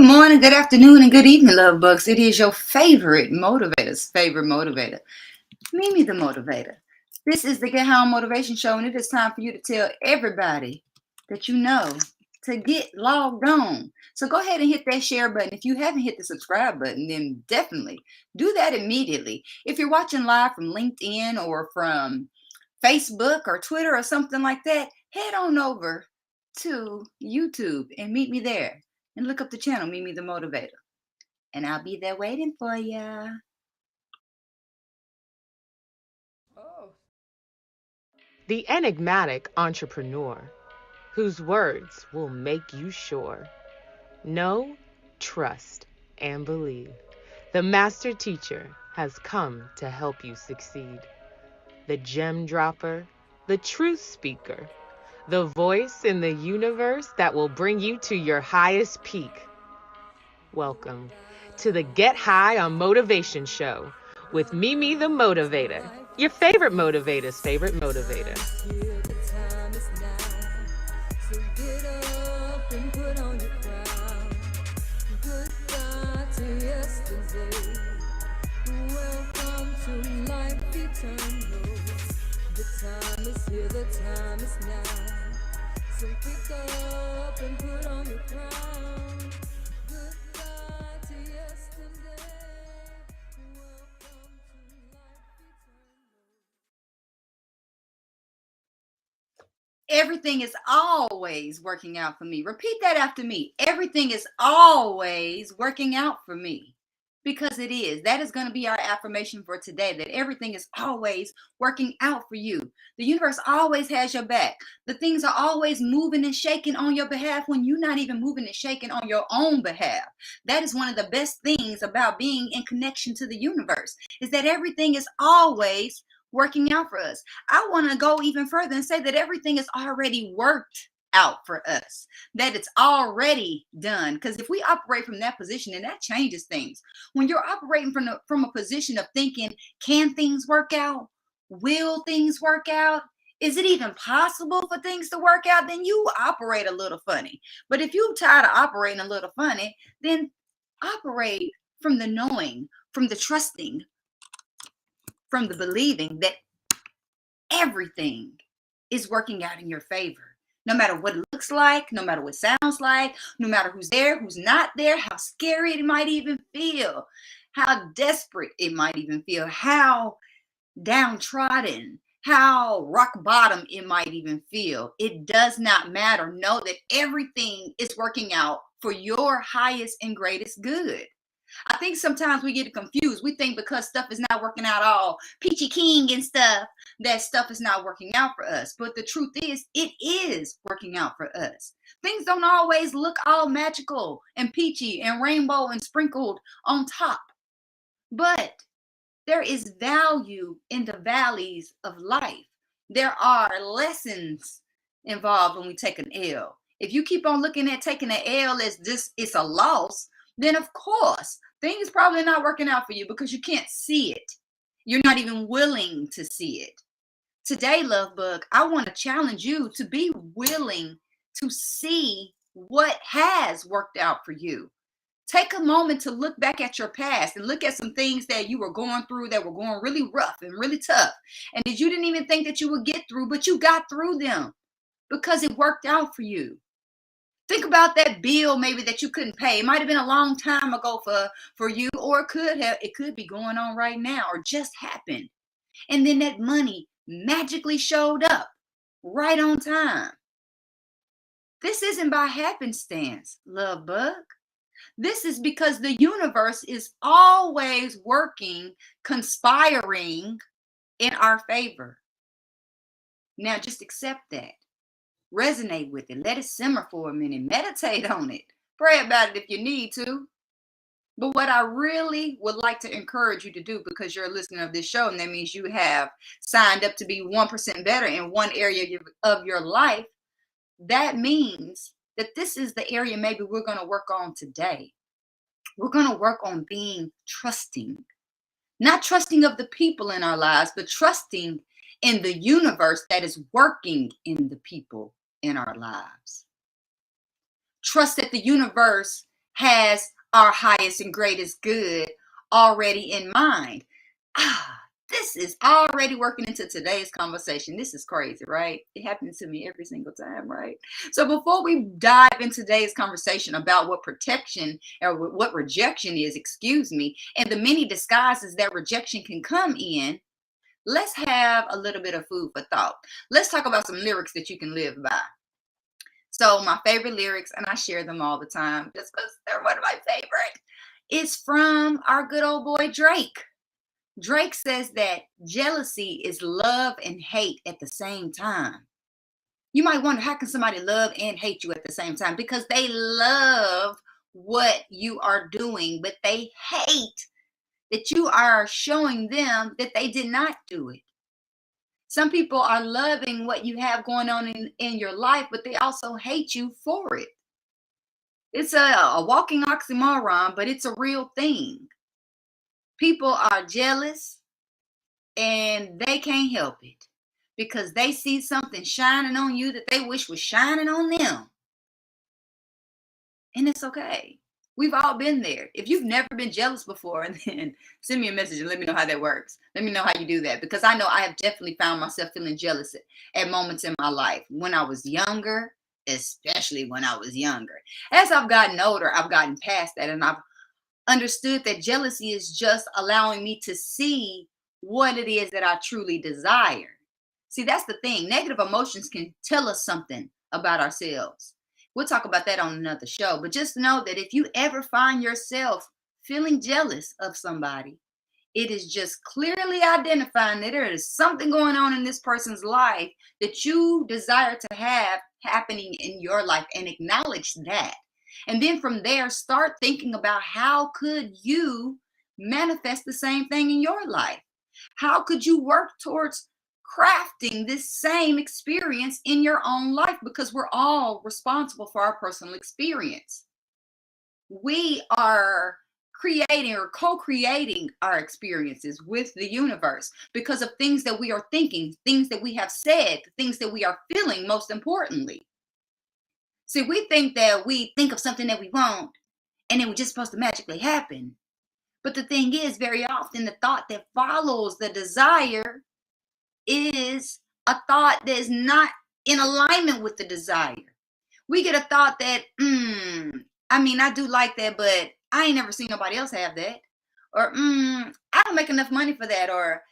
morning, good afternoon, and good evening, love bugs. It is your favorite motivator's favorite motivator, Mimi the Motivator. This is the Get Home Motivation Show, and it is time for you to tell everybody that you know to get logged on. So go ahead and hit that share button. If you haven't hit the subscribe button, then definitely do that immediately. If you're watching live from LinkedIn or from Facebook or Twitter or something like that, head on over to YouTube and meet me there. And look up the channel, Mimi the Motivator. And I'll be there waiting for ya. The enigmatic entrepreneur whose words will make you sure. Know, trust, and believe. The master teacher has come to help you succeed. The gem dropper, the truth speaker, the voice in the universe that will bring you to your highest peak. Welcome to the Get High on Motivation Show with Mimi the Motivator, your favorite motivator's favorite motivator. The time is now. So pick up and put on your crown. Goodbye to yesterday. Welcome to life eternal. Everything is always working out for me. Repeat that after me. Everything is always working out for me. Because it is. That is going to be our affirmation for today, that everything is always working out for you. The universe always has your back. The things are always moving and shaking on your behalf when you're not even moving and shaking on your own behalf. That is one of the best things about being in connection to the universe, is that everything is always working out for us. I want to go even further and say that everything is already worked out for us, that it's already done. Because if we operate from that position, then that changes things. When you're operating from a position of thinking, can things work out? Will things work out? Is it even possible for things to work out? Then you operate a little funny. But if you're tired of operating a little funny, then operate from the knowing, from the trusting, from the believing that everything is working out in your favor. No matter what it looks like, no matter what it sounds like, no matter who's there, who's not there, how scary it might even feel, how desperate it might even feel, how downtrodden, how rock bottom it might even feel. It does not matter. Know that everything is working out for your highest and greatest good. I think sometimes we get confused. We think because stuff is not working out all peachy king and stuff, that stuff is not working out for us. But the truth is, it is working out for us. Things don't always look all magical and peachy and rainbow and sprinkled on top. But there is value in the valleys of life. There are lessons involved when we take an L. If you keep on looking at taking an L as this, it's a loss, then of course things probably not working out for you because you can't see it. You're not even willing to see it. Today, love bug, I want to challenge you to be willing to see what has worked out for you. Take a moment to look back at your past and look at some things that you were going through that were going really rough and really tough, and that you didn't even think that you would get through, but you got through them because it worked out for you. Think about that bill maybe that you couldn't pay. It might have been a long time ago for you, or it could be going on right now or just happened. And then that money magically showed up right on time. This isn't by happenstance, love bug. This is because the universe is always working, conspiring in our favor. Now just accept that. Resonate with it. Let it simmer for a minute. Meditate on it. Pray about it if you need to. But what I really would like to encourage you to do, because you're a listener of this show, and that means you have signed up to be 1% better in one area of your life, that means that this is the area maybe we're going to work on today. We're going to work on being trusting. Not trusting of the people in our lives, but trusting in the universe that is working in the people in our lives. Trust that the universe has our highest and greatest good already in mind. This is already working into today's conversation. This is crazy, right? It happens to me every single time, right? So before we dive into today's conversation about what protection or what rejection is, excuse me, and the many disguises that rejection can come in, let's have a little bit of food for thought. Let's talk about some lyrics that you can live by. So my favorite lyrics, and I share them all the time just because they're one of my favorite, is from our good old boy Drake. Drake says that jealousy is love and hate at the same time. You might wonder, how can somebody love and hate you at the same time? Because they love what you are doing, but they hate that you are showing them that they did not do it. Some people are loving what you have going on in your life, but they also hate you for it. It's a walking oxymoron, but it's a real thing. People are jealous and they can't help it because they see something shining on you that they wish was shining on them. And it's okay. We've all been there. If you've never been jealous before, then send me a message and let me know how that works. Let me know how you do that, because I know I have definitely found myself feeling jealous at moments in my life when I was younger, especially when I was younger. As I've gotten older, I've gotten past that, and I've understood that jealousy is just allowing me to see what it is that I truly desire. See, that's the thing. Negative emotions can tell us something about ourselves. We'll talk about that on another show. But just know that if you ever find yourself feeling jealous of somebody, it is just clearly identifying that there is something going on in this person's life that you desire to have happening in your life, and acknowledge that. And then from there, start thinking about how could you manifest the same thing in your life? How could you work towards crafting this same experience in your own life? Because we're all responsible for our personal experience. We are creating or co-creating our experiences with the universe because of things that we are thinking, things that we have said, things that we are feeling, most importantly. See, we think that we think of something that we want and it was just supposed to magically happen. But the thing is, very often the thought that follows the desire is a thought that is not in alignment with the desire. We get a thought that, I do like that, but I ain't never seen nobody else have that. Or, I don't make enough money for that. Or,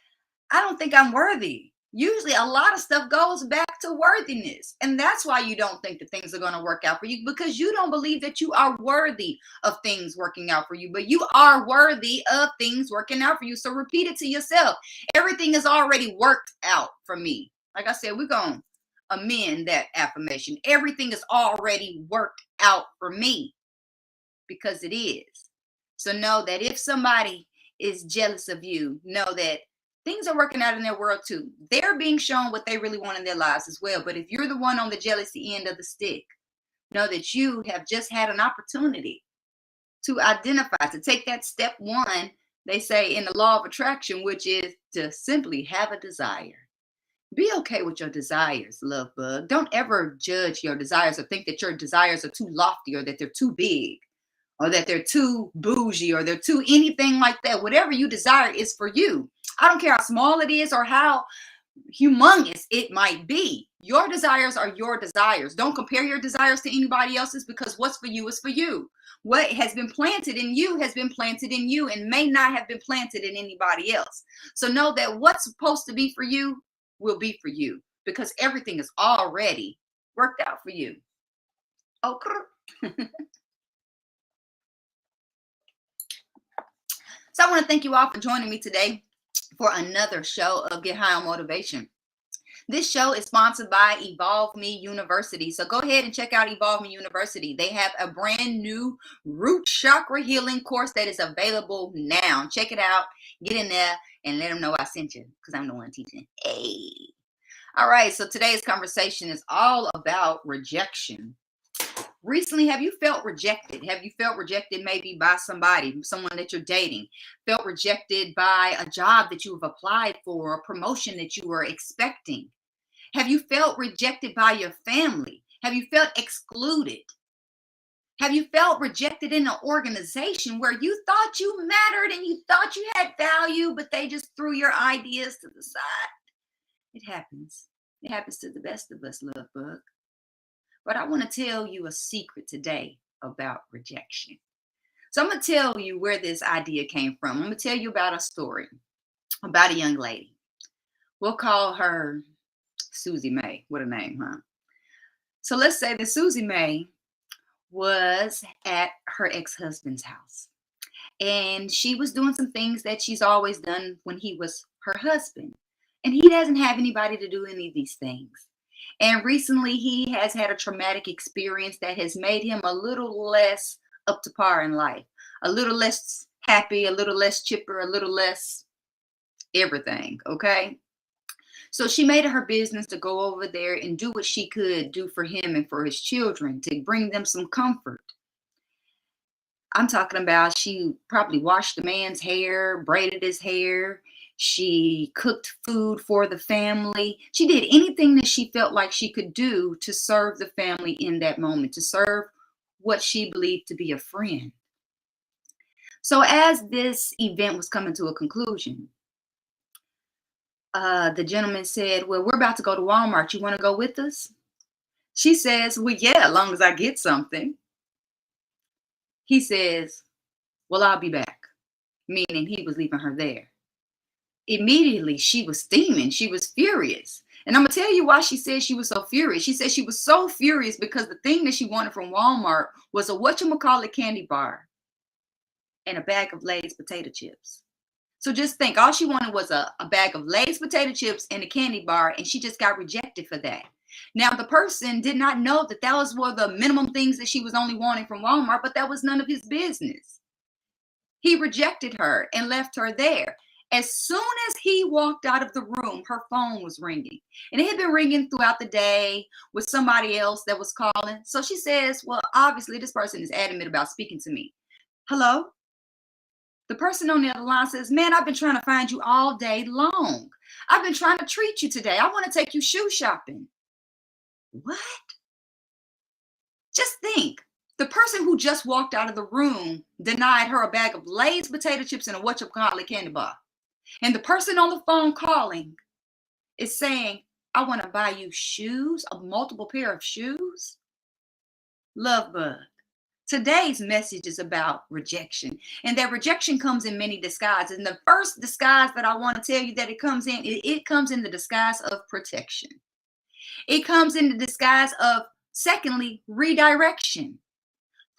I don't think I'm worthy. Usually a lot of stuff goes back to worthiness. And that's why you don't think that things are going to work out for you, because you don't believe that you are worthy of things working out for you. But you are worthy of things working out for you. So repeat it to yourself. Everything is already worked out for me. Like I said, we're going to amend that affirmation. Everything is already worked out for me, because it is. So know that if somebody is jealous of you, know that things are working out in their world too. They're being shown what they really want in their lives as well. But if you're the one on the jealousy end of the stick, know that you have just had an opportunity to identify, to take that step one, they say in the law of attraction, which is to simply have a desire. Be okay with your desires, love bug. Don't ever judge your desires or think that your desires are too lofty or that they're too big or that they're too bougie or they're too anything like that. Whatever you desire is for you. I don't care how small it is or how humongous it might be. Your desires are your desires. Don't compare your desires to anybody else's, because what's for you is for you. What has been planted in you has been planted in you and may not have been planted in anybody else. So know that what's supposed to be for you will be for you, because everything is already worked out for you. Okay. So I want to thank you all for joining me today for another show of Get High on Motivation. This show is sponsored by Evolve Me University. So go ahead and check out Evolve Me University. They have a brand new root chakra healing course that is available now. Check it out. Get in there and let them know I sent you, because I'm the one teaching. Hey. All right. So today's conversation is all about rejection. Recently, have you felt rejected? Have you felt rejected maybe by somebody, someone that you're dating? Felt rejected by a job that you have applied for, a promotion that you were expecting? Have you felt rejected by your family? Have you felt excluded? Have you felt rejected in an organization where you thought you mattered and you thought you had value, but they just threw your ideas to the side? It happens. It happens to the best of us, love bug. But I want to tell you a secret today about rejection. So I'm going to tell you where this idea came from. I'm going to tell you about a story about a young lady. We'll call her Susie May. What a name, huh? So let's say that Susie May was at her ex-husband's house. And she was doing some things that she's always done when he was her husband. And he doesn't have anybody to do any of these things. And recently he has had a traumatic experience that has made him a little less up to par in life, a little less happy, a little less chipper, a little less everything. Okay. So she made it her business to go over there and do what she could do for him and for his children to bring them some comfort. I'm talking about she probably washed the man's hair, braided his hair. She cooked food for the family. She did anything that she felt like she could do to serve the family in that moment, to serve what she believed to be a friend. So as this event was coming to a conclusion, the gentleman said, well, we're about to go to Walmart. You want to go with us? She says, well, yeah, as long as I get something. He says, well, I'll be back, meaning he was leaving her there. Immediately, she was steaming. She was furious. And I'm going to tell you why she said she was so furious. She said she was so furious because the thing that she wanted from Walmart was a whatchamacallit candy bar and a bag of Lay's potato chips. So just think, all she wanted was a bag of Lay's potato chips and a candy bar, and she just got rejected for that. Now, the person did not know that that was one of the minimum things that she was only wanting from Walmart, but that was none of his business. He rejected her and left her there. As soon as he walked out of the room, her phone was ringing. And it had been ringing throughout the day with somebody else that was calling. So she says, well, obviously this person is adamant about speaking to me. Hello? The person on the other line says, man, I've been trying to find you all day long. I've been trying to treat you today. I want to take you shoe shopping. What? Just think. The person who just walked out of the room denied her a bag of Lay's potato chips and a whatchamacallit candy bar. And the person on the phone calling is saying, I want to buy you shoes, a multiple pair of shoes. Love bug. Today's message is about rejection, and that rejection comes in many disguises. And the first disguise that I want to tell you that it comes in the disguise of protection. It comes in the disguise of, secondly, redirection.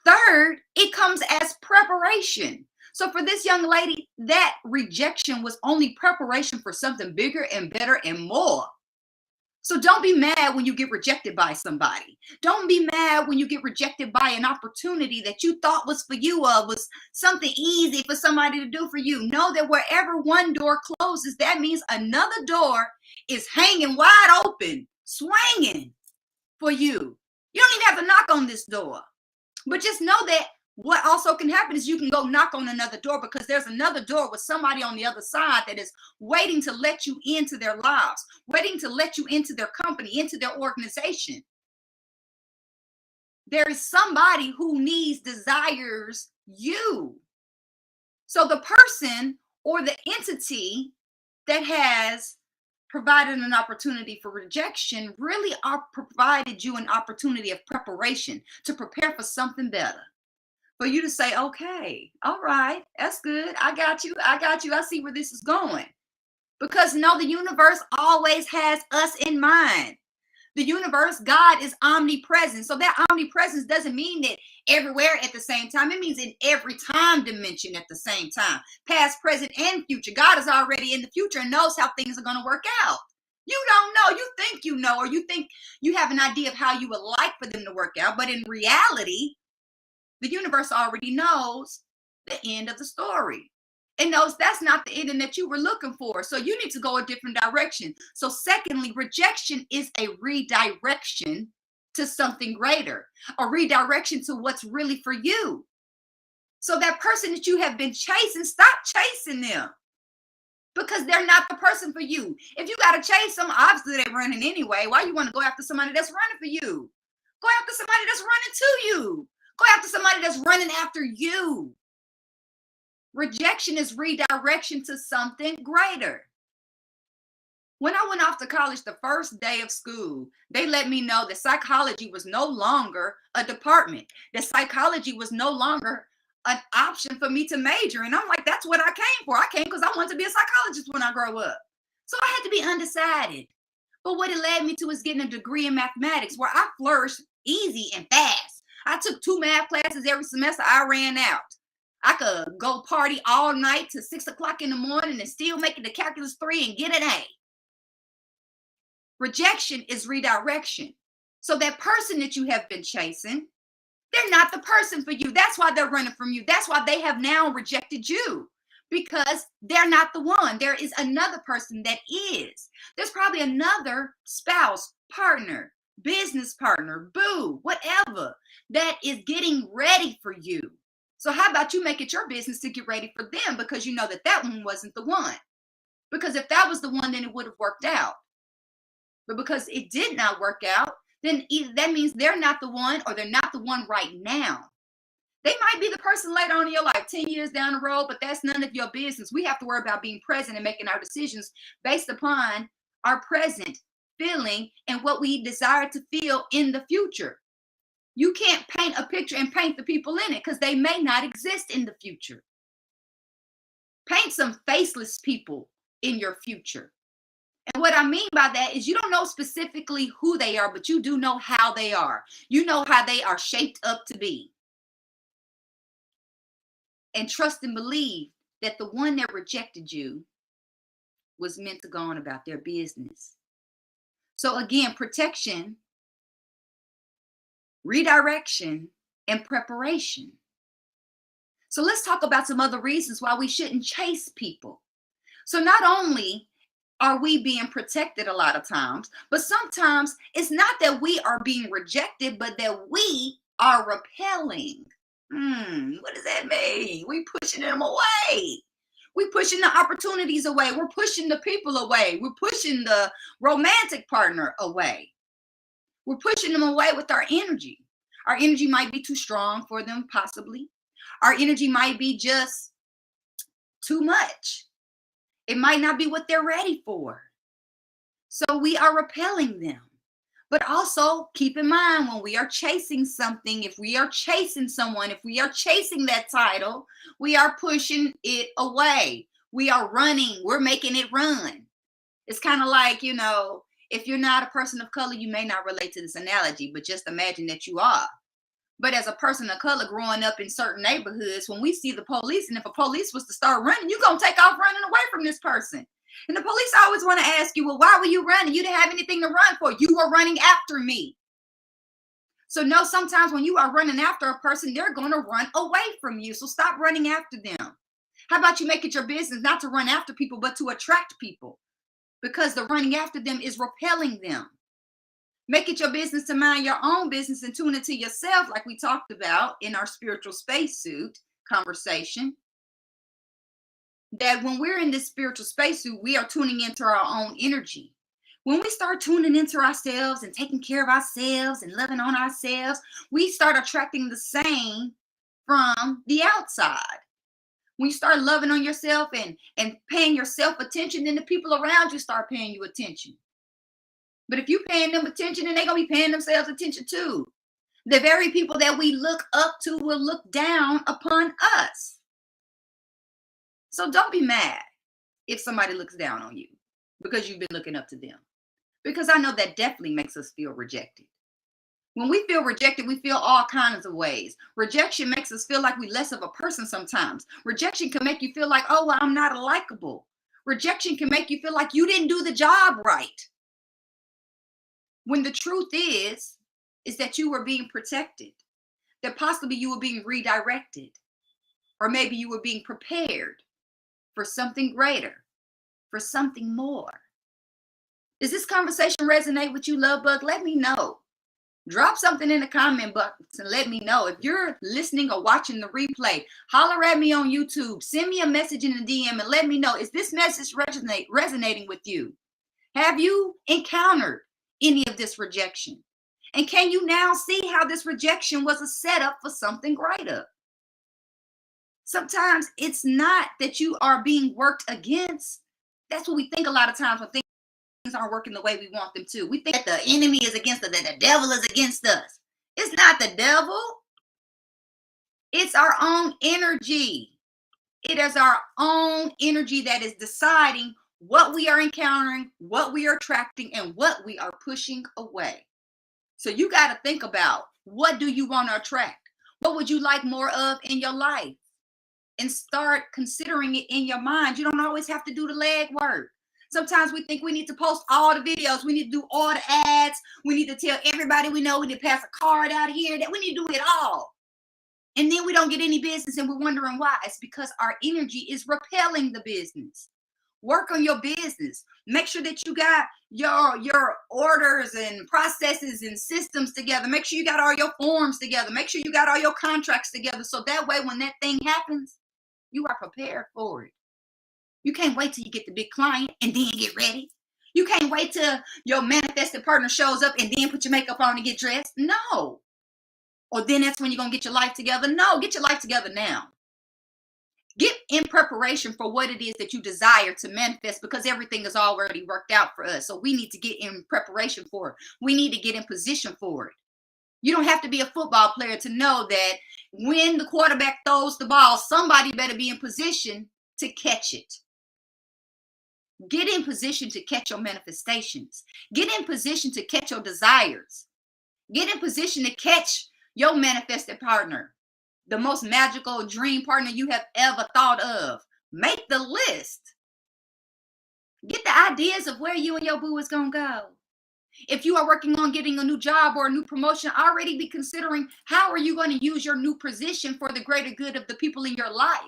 Third, it comes as preparation. So for this young lady, that rejection was only preparation for something bigger and better and more. So don't be mad when you get rejected by somebody. Don't be mad when you get rejected by an opportunity that you thought was for you or was something easy for somebody to do for you. Know that wherever one door closes, that means another door is hanging wide open, swinging for you. You don't even have to knock on this door. But just know that what also can happen is you can go knock on another door, because there's another door with somebody on the other side that is waiting to let you into their lives, waiting to let you into their company, into their organization. There is somebody who needs, desires you. So the person or the entity that has provided an opportunity for rejection really provided you an opportunity of preparation to prepare for something better. For you to say, okay, all right, that's good. I got you. I see where this is going. Because no, the universe always has us in mind. The universe, God, is omnipresent. So that omnipresence doesn't mean that everywhere at the same time. It means in every time dimension at the same time. Past, present, and future. God is already in the future and knows how things are going to work out. You don't know. You think you know, or you think you have an idea of how you would like for them to work out. But in reality, the universe already knows the end of the story. It knows that's not the ending that you were looking for. So you need to go a different direction. So secondly, rejection is a redirection to something greater, a redirection to what's really for you. So that person that you have been chasing, stop chasing them, because they're not the person for you. If you got to chase them, obviously they're running anyway. Why you want to go after somebody that's running for you? Go after somebody that's running to you. Go after somebody that's running after you. Rejection is redirection to something greater. When I went off to college the first day of school, they let me know that psychology was no longer a department, that psychology was no longer an option for me to major. And I'm like, that's what I came for. I came because I wanted to be a psychologist when I grow up. So I had to be undecided. But what it led me to is getting a degree in mathematics where I flourished easy and fast. I took 2 math classes every semester. I ran out. I could go party all night to 6 o'clock in the morning and still make it to calculus 3 and get an A. Rejection is redirection. So that person that you have been chasing, they're not the person for you. That's why they're running from you. That's why they have now rejected you, because they're not the one. There is another person that is. There's probably another spouse, partner, business partner, boo, whatever, that is getting ready for you. So how about you make it your business to get ready for them, because you know that that one wasn't the one. Because if that was the one, then it would have worked out. But because it did not work out, then either that means they're not the one or they're not the one right now. They might be the person later on in your life, 10 years down the road, but that's none of your business. We have to worry about being present and making our decisions based upon our present feeling and what we desire to feel in the future. You can't paint a picture and paint the people in it because they may not exist in the future. Paint some faceless people in your future. And what I mean by that is you don't know specifically who they are, but you do know how they are. You know how they are shaped up to be. And trust and believe that the one that rejected you was meant to go on about their business. So again, protection, redirection, and preparation. So let's talk about some other reasons why we shouldn't chase people. So not only are we being protected a lot of times, but sometimes it's not that we are being rejected, but that we are repelling. What does that mean? We pushing them away. We pushing the opportunities away. We're pushing the people away. We're pushing the romantic partner away. We're pushing them away with our energy. Our energy might be too strong for them, possibly. Our energy might be just too much. It might not be what they're ready for. So we are repelling them. But also keep in mind, when we are chasing something, if we are chasing someone, if we are chasing that title, we are pushing it away. We are running. We're making it run. It's kind of like, if you're not a person of color, you may not relate to this analogy, but just imagine that you are. But as a person of color growing up in certain neighborhoods, when we see the police, and if a police was to start running, you're going to take off running away from this person. And the police always want to ask you, well, why were you running? You didn't have anything to run for. You were running after me. So no, sometimes when you are running after a person, they're going to run away from you. So stop running after them. How about you make it your business not to run after people, but to attract people? Because the running after them is repelling them. Make it your business to mind your own business and tune into yourself, like we talked about in our spiritual spacesuit conversation. That when we're in this spiritual spacesuit, we are tuning into our own energy. When we start tuning into ourselves and taking care of ourselves and loving on ourselves, we start attracting the same from the outside. When you start loving on yourself and paying yourself attention, then the people around you start paying you attention. But if you're paying them attention, then they're going to be paying themselves attention too. The very people that we look up to will look down upon us. So don't be mad if somebody looks down on you because you've been looking up to them. Because I know that definitely makes us feel rejected. When we feel rejected, we feel all kinds of ways. Rejection makes us feel like we're less of a person sometimes. Rejection can make you feel like, oh, well, I'm not likable. Rejection can make you feel like you didn't do the job right. When the truth is that you were being protected, that possibly you were being redirected, or maybe you were being prepared for something greater, for something more. Does this conversation resonate with you, love bug? Let me know. Drop something in the comment box and let me know. If you're listening or watching the replay, holler at me on YouTube. Send me a message in the DM and let me know, is this message resonating with you? Have you encountered any of this rejection? And can you now see how this rejection was a setup for something greater? Sometimes it's not that you are being worked against. That's what we think a lot of times when things aren't working the way we want them to. We think that the enemy is against us, that the devil is against us. It's not the devil. It's our own energy. It is our own energy that is deciding what we are encountering, what we are attracting, and what we are pushing away. So you got to think about, what do you want to attract? What would you like more of in your life? And start considering it in your mind. You don't always have to do the leg work. Sometimes we think we need to post all the videos. We need to do all the ads. We need to tell everybody we know. We need to pass a card out here. That we need to do it all. And then we don't get any business and we're wondering why. It's because our energy is repelling the business. Work on your business. Make sure that you got your orders and processes and systems together. Make sure you got all your forms together. Make sure you got all your contracts together. So that way when that thing happens, you are prepared for it. You can't wait till you get the big client and then get ready. You can't wait till your manifested partner shows up and then put your makeup on and get dressed. No. Or then that's when you're going to get your life together. No, get your life together now. Get in preparation for what it is that you desire to manifest, because everything is already worked out for us. So we need to get in preparation for it. We need to get in position for it. You don't have to be a football player to know that when the quarterback throws the ball, somebody better be in position to catch it. Get in position to catch your manifestations. Get in position to catch your desires. Get in position to catch your manifested partner, the most magical dream partner you have ever thought of. Make the list. Get the ideas of where you and your boo is going to go. If you are working on getting a new job or a new promotion, already be considering, how are you going to use your new position for the greater good of the people in your life?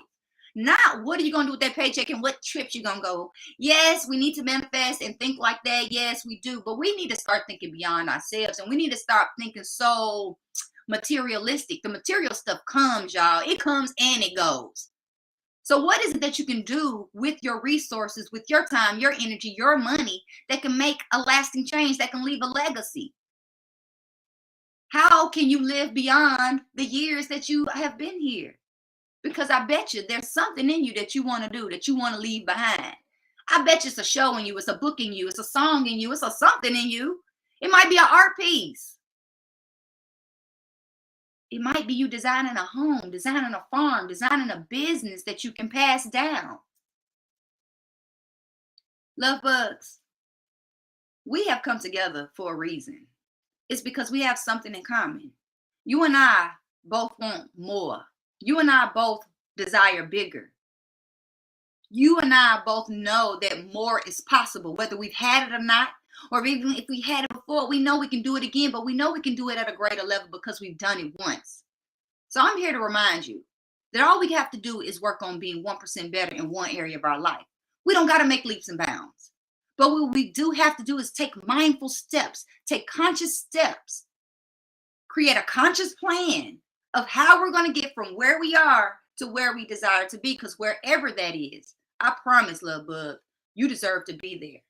Not what are you going to do with that paycheck and what trips you're going to go. Yes, we need to manifest and think like that. Yes, we do. But we need to start thinking beyond ourselves, and we need to start thinking so materialistic. The material stuff comes, y'all. It comes and it goes. So what is it that you can do with your resources, with your time, your energy, your money, that can make a lasting change, that can leave a legacy? How can you live beyond the years that you have been here? Because I bet you there's something in you that you want to do, that you want to leave behind. I bet you it's a show in you, it's a book in you, it's a song in you, it's a something in you. It might be an art piece. It might be you designing a home, designing a farm, designing a business that you can pass down. Love bugs, we have come together for a reason. It's because we have something in common. You and I both want more. You and I both desire bigger. You and I both know that more is possible, whether we've had it or not, or even if we had it before. We know we can do it again, but we know we can do it at a greater level because we've done it once. So I'm here to remind you that all we have to do is work on being 1% better in one area of our life. We don't got to make leaps and bounds. But what we do have to do is take mindful steps, take conscious steps, create a conscious plan of how we're going to get from where we are to where we desire to be. Because wherever that is, I promise, love bug, you deserve to be there.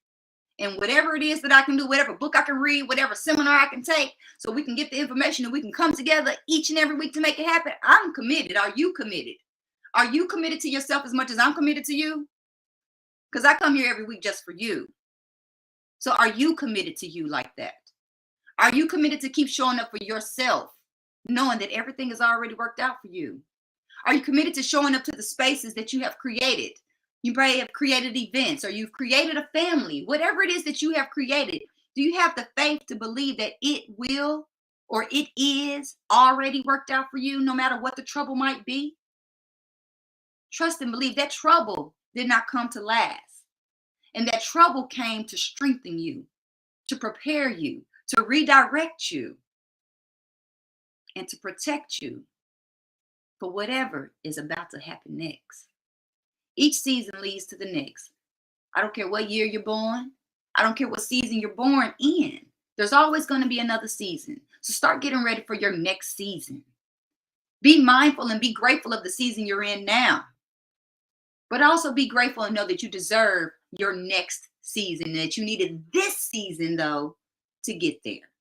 And whatever it is that I can do, whatever book I can read, whatever seminar I can take, so we can get the information and we can come together each and every week to make it happen, I'm committed. Are you committed? Are you committed to yourself as much as I'm committed to you? Because I come here every week just for you. So are you committed to you like that? Are you committed to keep showing up for yourself, knowing that everything is already worked out for you? Are you committed to showing up to the spaces that you have created? You may have created events, or you've created a family. Whatever it is that you have created, do you have the faith to believe that it will, or it is already worked out for you, no matter what the trouble might be? Trust and believe that trouble did not come to last. And that trouble came to strengthen you, to prepare you, to redirect you, and to protect you for whatever is about to happen next. Each season leads to the next. I don't care what year you're born. I don't care what season you're born in. There's always going to be another season. So start getting ready for your next season. Be mindful and be grateful of the season you're in now. But also be grateful and know that you deserve your next season, that you needed this season, though, to get there.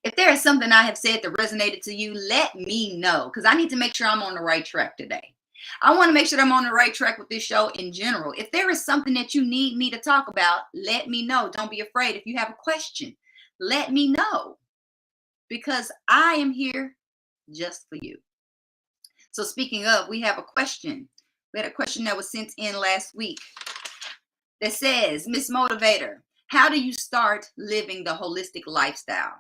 If there is something I have said that resonated to you, let me know, because I need to make sure I'm on the right track today. I want to make sure that I'm on the right track with this show in general. If there is something that you need me to talk about, let me know. Don't be afraid. If you have a question, let me know, because I am here just for you. So speaking of, we have a question. We had a question that was sent in last week that says, Miss Motivator, how do you start living the holistic lifestyle?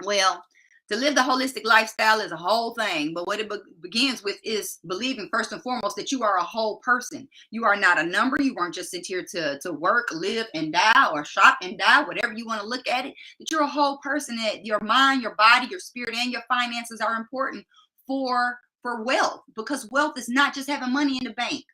Well, to live the holistic lifestyle is a whole thing, but what it begins with is believing first and foremost that you are a whole person. You are not a number. You weren't just sent here to work, live, and die, or shop and die, whatever you want to look at it. That you're a whole person. That your mind, your body, your spirit, and your finances are important for wealth, because wealth is not just having money in the bank.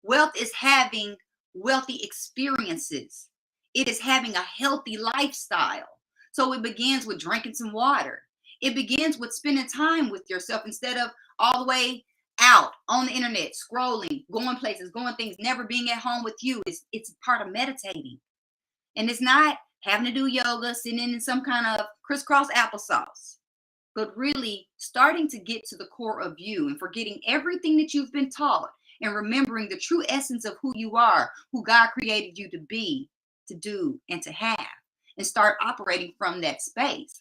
Wealth is having wealthy experiences. It is having a healthy lifestyle. So it begins with drinking some water. It begins with spending time with yourself instead of all the way out on the internet, scrolling, going places, going things, never being at home with you. It's part of meditating. And it's not having to do yoga, sitting in some kind of crisscross applesauce, but really starting to get to the core of you and forgetting everything that you've been taught and remembering the true essence of who you are, who God created you to be, to do, and to have, and start operating from that space.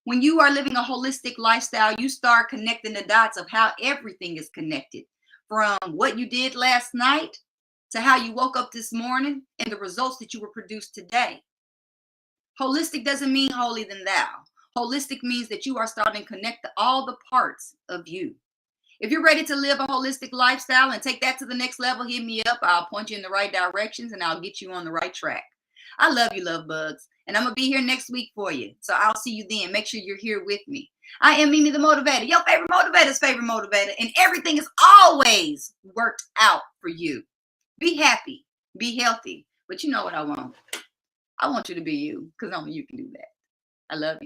When you are living a holistic lifestyle, you start connecting the dots of how everything is connected, from what you did last night to how you woke up this morning and the results that you will produce today. Holistic doesn't mean holier than thou. Holistic means that you are starting to connect all the parts of you. If you're ready to live a holistic lifestyle and take that to the next level, hit me up. I'll point you in the right directions and I'll get you on the right track. I love you, love bugs. And I'm going to be here next week for you. So I'll see you then. Make sure you're here with me. I am Mimi the Motivator, your favorite motivator's favorite motivator. And everything is always worked out for you. Be happy. Be healthy. But you know what I want? I want you to be you, because only you can do that. I love you.